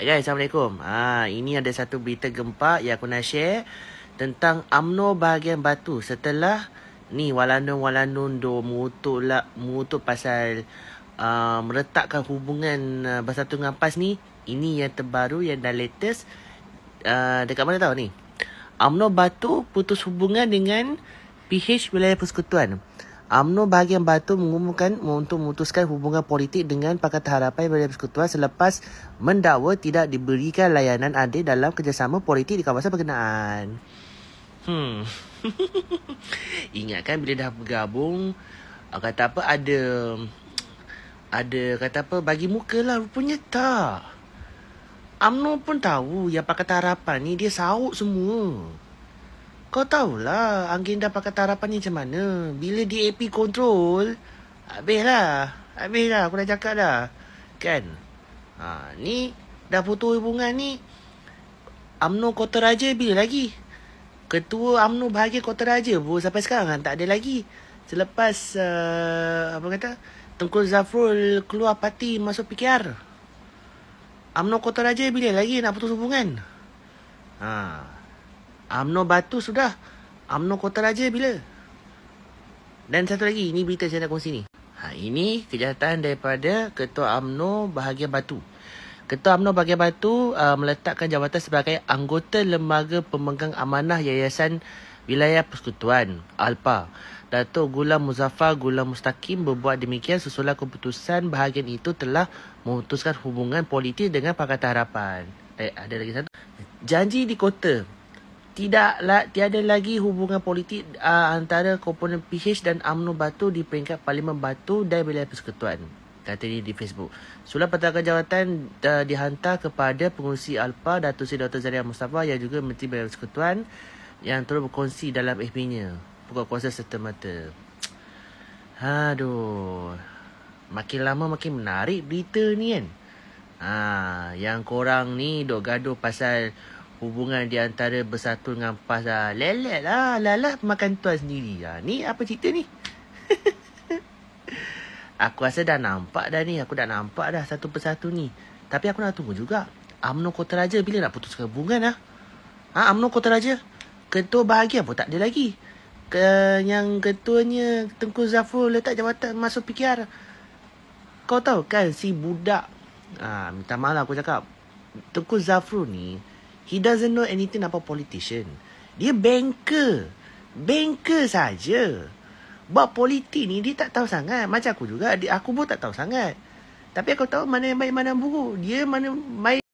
Guys, Assalamualaikum. Ini ada satu berita gempak yang aku nak share tentang UMNO bahagian Batu. Setelah ni walanun do mengutuk pasal meletakkan hubungan Bersatu dengan PAS ni. Ini yang terbaru, yang dah latest. Dekat mana tahu ni? UMNO Batu putus hubungan dengan PH Wilayah Persekutuan. UMNO bahagian Batu mengumumkan untuk memutuskan hubungan politik dengan Pakatan Harapan Wilayah Persekutuan selepas mendakwa tidak diberikan layanan adil dalam kerjasama politik di kawasan berkenaan. Ingatkan bila dah bergabung, kata apa ada kata apa bagi muka lah, rupanya tak. UMNO pun tahu yang Pakatan Harapan ni dia sauk semua. Kau tahulah agenda Pakatan Harapan ni macam mana. Bila DAP kontrol, habislah. Aku dah cakap dah. Kan? Ni dah putus hubungan ni. UMNO Kota Raja bila lagi? Ketua UMNO bahagian Kota Raja pun sampai sekarang kan tak ada lagi. Selepas Tengku Zafrul keluar parti masuk PKR. UMNO Kota Raja bila lagi nak putus hubungan? UMNO Batu sudah. UMNO Kota Raja bila? Dan satu lagi, ini berita saya nak kongsi ni. Ini kejahatan daripada Ketua UMNO bahagian Batu. Ketua UMNO bahagian Batu meletakkan jawatan sebagai anggota Lembaga Pemegang Amanah Yayasan Wilayah Persekutuan ALPA. Datuk Ghulam Muzaffar Ghulam Mustaqim berbuat demikian sesudah keputusan bahagian itu telah memutuskan hubungan politik dengan Pakatan Harapan. Ada lagi satu. Janji di kota. Tiada lagi hubungan politik antara komponen PH dan UMNO Batu di peringkat Parlimen Batu dan Wilayah Persekutuan. Kata dia di Facebook. Surat pertahanan jawatan dihantar kepada pengurusi ALPA, Datuk Seri Dr. Zaliha Mustafa yang juga Menteri Wilayah Persekutuan yang terus berkongsi dalam FB-nya. Pokok kuasa serta-merta. Makin lama makin menarik berita ni kan. Yang korang ni dok gaduh pasal hubungan di antara Bersatu dengan PAS lah. Lelet lah. Lalah makan tuan sendiri. Ni apa cerita ni? Aku rasa dah nampak dah ni. Aku dah nampak dah satu persatu ni. Tapi aku nak tunggu juga. UMNO Kota Raja bila nak putuskan hubungan lah? UMNO Kota Raja? Ketua bahagian pun tak ada lagi. Yang ketuanya Tengku Zafrul letak jawatan masuk PKR. Kau tahu kan si budak. Minta maaf lah aku cakap. Tengku Zafrul ni, he doesn't know anything about politician. Dia banker. Banker saja. Buat politik ni dia tak tahu sangat. Macam aku juga. Aku pun tak tahu sangat. Tapi aku tahu mana yang baik mana yang buruk. Dia mana baik.